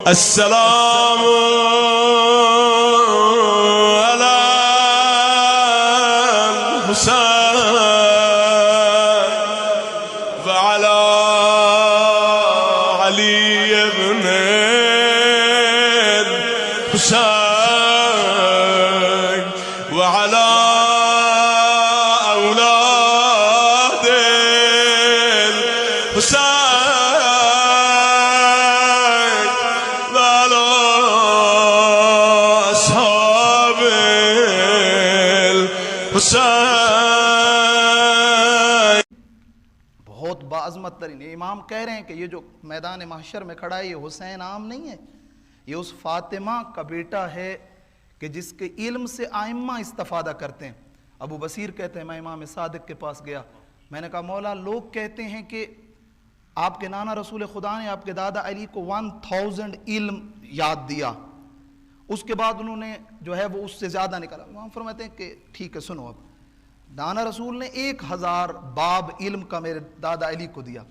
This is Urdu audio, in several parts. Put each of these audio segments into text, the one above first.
السلام على الحسين وعلى علي بن الحسين وعلى أولاد الحسين بہت باعظمت ترین امام کہہ رہے ہیں کہ یہ جو میدان محشر میں کھڑا ہے یہ حسین عام نہیں ہے، یہ اس فاطمہ کا بیٹا ہے کہ جس کے علم سے ائمہ استفادہ کرتے ہیں۔ ابو بصیر کہتے ہیں میں امام صادق کے پاس گیا، میں نے کہا مولا لوگ کہتے ہیں کہ آپ کے نانا رسول خدا نے آپ کے دادا علی کو 1000 علم یاد دیا، اس کے بعد انہوں نے جو ہے وہ اس سے زیادہ نکالا۔ امام فرماتے ہیں کہ ٹھیک ہے سنو، اب نانا رسول نے 1000 باب علم کا میرے دادا علی کو دیا،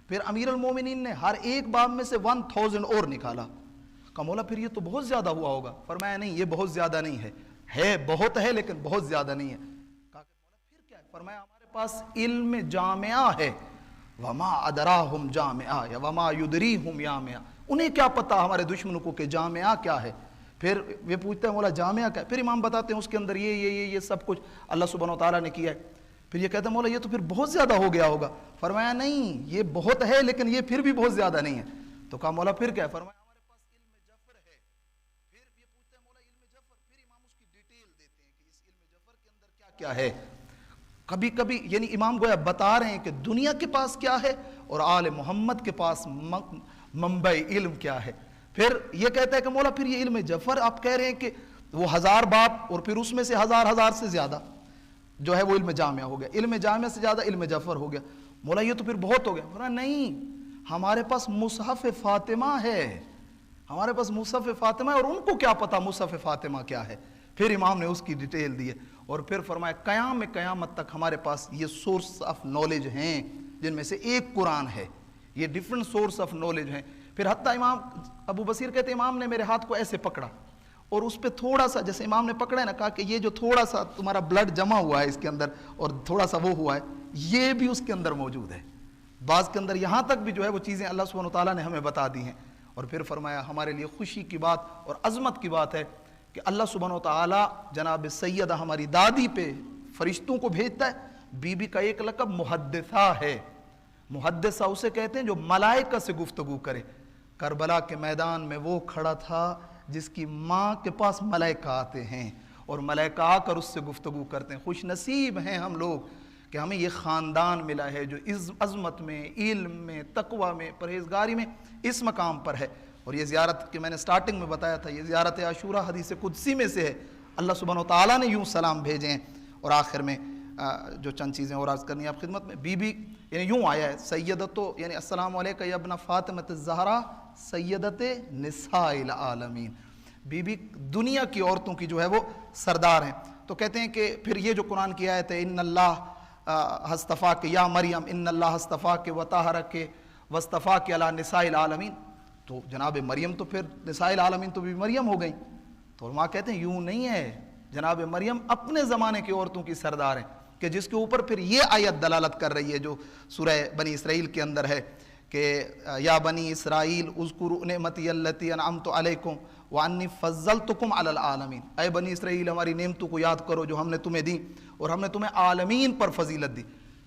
پھر امیر المومنین نے ہر ایک باب میں سے 1000 اور نکالا۔ کہا مولا پھر یہ تو بہت زیادہ ہوا ہوگا۔ فرمایا نہیں، یہ بہت زیادہ نہیں ہے بہت ہے لیکن بہت زیادہ نہیں ہے۔ کہا کہ مولا پھر کیا ہے؟ فرمایا ہمارے پاس علم جامعہ ہے، وما ادراہم جامعہ یا وما یدریہم جامعہ، انہیں کیا پتا ہمارے دشمنوں کو کہ جامعہ کیا ہے۔ پھر یہ پوچھتے ہیں مولا جامعہ کیا ہے؟ پھر امام بتاتے ہیں اس کے اندر یہ سب کچھ اللہ سبحانہ و تعالیٰ نے کیا ہے۔ پھر یہ کہتے ہیں مولا یہ تو پھر بہت زیادہ ہو گیا ہوگا۔ فرمایا نہیں، یہ بہت ہے لیکن یہ پھر بھی بہت زیادہ نہیں ہے۔ تو کہا مولا پھر کیا ہے؟ فرمایا ہمارے پاس علم جعفر ہے۔ پھر یہ پوچھتے ہیں مولا علم جعفر، پھر امام اس کی ڈیٹیل دیتے ہیں کہ اس علم جعفر کے اندر کیا کیا ہے۔ کبھی کبھی یعنی امام گویا بتا رہے ہیں کہ دنیا کے پاس کیا ہے اور آل محمد کے پاس منبع علم کیا ہے۔ پھر یہ کہتا ہے کہ مولا پھر یہ علم جعفر آپ کہہ رہے ہیں کہ وہ 1000 باب اور پھر اس میں سے 1000 سے زیادہ جو ہے وہ علم جامعہ ہو گیا، علم جامعہ سے زیادہ علم جعفر ہو گیا۔ مولا یہ تو پھر بہت ہو گیا۔ مولا نہیں، ہمارے پاس مصحف فاطمہ ہے، ہمارے پاس مصحف فاطمہ ہے اور ان کو کیا پتا مصحف فاطمہ کیا ہے۔ پھر امام نے اس کی ڈیٹیل دی ہے اور پھر فرمایا قیامت تک ہمارے پاس یہ سورس آف نالج ہیں جن میں سے ایک قرآن ہے، یہ ڈیفرنٹ سورس آف نالج ہیں۔ پھر حتیٰ امام ابو بصیر کہتے ہیں امام نے میرے ہاتھ کو ایسے پکڑا اور اس پہ تھوڑا سا جیسے امام نے پکڑا ہے نا، کہا کہ یہ جو تھوڑا سا تمہارا بلڈ جمع ہوا ہے اس کے اندر اور تھوڑا سا وہ ہوا ہے، یہ بھی اس کے اندر موجود ہے۔ بعض کے اندر یہاں تک بھی جو ہے وہ چیزیں اللہ سبحانہ وتعالیٰ نے ہمیں بتا دی ہیں۔ اور پھر فرمایا ہمارے لیے خوشی کی بات اور عظمت کی بات ہے کہ اللہ سبحانہ وتعالیٰ جناب سیدہ ہماری دادی پہ فرشتوں کو بھیجتا ہے۔ بی بی کا ایک لقب محدثہ ہے، محدثہ اسے کہتے ہیں جو ملائکہ سے گفتگو کرے۔ کربلا کے میدان میں وہ کھڑا تھا جس کی ماں کے پاس ملائکہ آتے ہیں اور ملائکہ آ کر اس سے گفتگو کرتے ہیں۔ خوش نصیب ہیں ہم لوگ کہ ہمیں یہ خاندان ملا ہے جو عظمت میں، علم میں، تقوی میں، پرہیزگاری میں اس مقام پر ہے۔ اور یہ زیارت کہ میں نے سٹارٹنگ میں بتایا تھا، یہ زیارت عاشورہ حدیث قدسی میں سے ہے، اللہ سبحانہ وتعالیٰ نے یوں سلام بھیجے ہیں۔ اور آخر میں جو چند چیزیں اور عرض کرنی ہے آپ خدمت میں، بی بی یعنی یوں آیا ہے سیدتو یعنی السلام علیکہ یا ابن فاطمۃ الزہرا سیدت نساء العالمین، بی بی دنیا کی عورتوں کی جو ہے وہ سردار ہیں۔ تو کہتے ہیں کہ پھر یہ جو قرآن کی آیت ہے ان اللہ اصطفاک یا مریم ان اللہ اصطفاک وطہرک واصطفاک علی نساء العالمین، تو جناب مریم تو پھر نساء العالمین تو بھی مریم ہو گئیں۔ تو علماء کہتے ہیں یوں نہیں ہے، جناب مریم اپنے زمانے کی عورتوں کی سردار ہیں کہ جس کے اوپر پھر یہ آیت دلالت کر رہی ہے جو سورہ بنی اسرائیل کے اندر ہے کہ یا بنی اسرائیل اذکروا نعمتی التی انعمت علیکم وانی فضلتکم علی العالمین، اے بنی اسرائیل ہماری نعمتوں کو یاد کرو جو ہم نے تمہیں دی اور ہم نے تمہیں عالمین پر فضیلت دی۔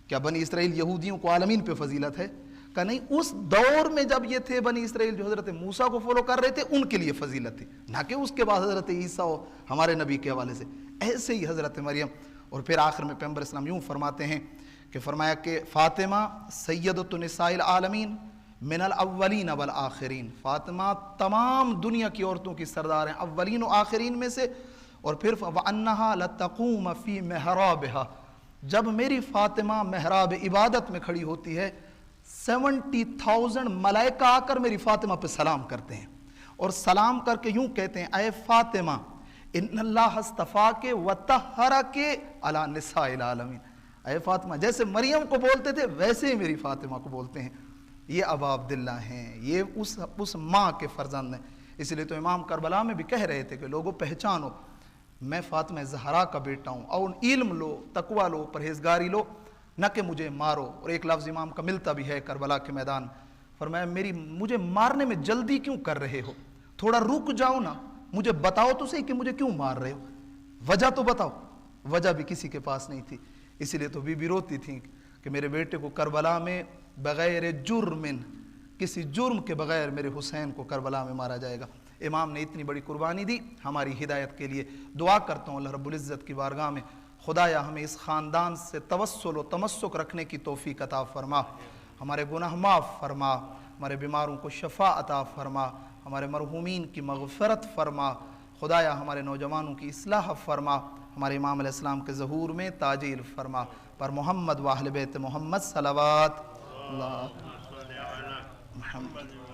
کیا بنی اسرائیل یہودیوں کو عالمین پہ فضیلت ہے؟ کہ نہیں، اس دور میں جب یہ تھے بنی اسرائیل جو حضرت موسیٰ کو فالو کر رہے تھے ان کے لیے فضیلت تھی، نہ کہ اس کے بعد حضرت عیسیٰ ہمارے نبی کے حوالے سے۔ ایسے ہی حضرت مریم۔ اور پھر آخر میں پیغمبر اسلام یوں فرماتے ہیں کہ فرمایا کہ فاطمہ سیدۃ نساء العالمین من الاولین والآخرین، فاطمہ تمام دنیا کی عورتوں کی سردار ہیں اولین و آخرین میں سے۔ اور پھر وَأَنَّهَا لَتَقُومَ فِي مِحْرَابِهَا، جب میری فاطمہ محراب عبادت میں کھڑی ہوتی ہے 70,000 ملائکہ آ کر میری فاطمہ پہ سلام کرتے ہیں اور سلام کر کے یوں کہتے ہیں اے فاطمہ ان اللہ اصطفاک وطہرک علی نساء العالمین، اے فاطمہ جیسے مریم کو بولتے تھے ویسے ہی میری فاطمہ کو بولتے ہیں۔ یہ ابا عبداللہ ہیں، یہ اس ماں کے فرزند ہیں۔ اس لیے تو امام کربلا میں بھی کہہ رہے تھے کہ لوگوں پہچانو میں فاطمہ زہرا کا بیٹا ہوں، اور علم لو، تقوی لو، پرہیزگاری لو، نہ کہ مجھے مارو۔ اور ایک لفظ امام کا ملتا بھی ہے کربلا کے میدان، فرمایا مجھے مارنے میں جلدی کیوں کر رہے ہو، تھوڑا رک جاؤ نا، مجھے بتاؤ تو صحیح کہ مجھے کیوں مار رہے ہو، وجہ تو بتاؤ۔ وجہ بھی کسی کے پاس نہیں تھی، اسی لیے تو بی بی روتی تھیں کہ میرے بیٹے کو کربلا میں بغیر جرم، کسی جرم کے بغیر میرے حسین کو کربلا میں مارا جائے گا۔ امام نے اتنی بڑی قربانی دی ہماری ہدایت کے لیے۔ دعا کرتا ہوں اللہ رب العزت کی بارگاہ میں، خدایا ہمیں اس خاندان سے توسل و تمسک رکھنے کی توفیق عطا فرما، ہمارے گناہ معاف فرما، ہمارے بیماروں کو شفا عطا فرما، ہمارے مرحومین کی مغفرت فرما، خدایا ہمارے نوجوانوں کی اصلاح فرما، ہمارے امام علیہ السلام کے ظہور میں تاجیل فرما، پر محمد و اہل بیت محمد صلوات اللہ محمد۔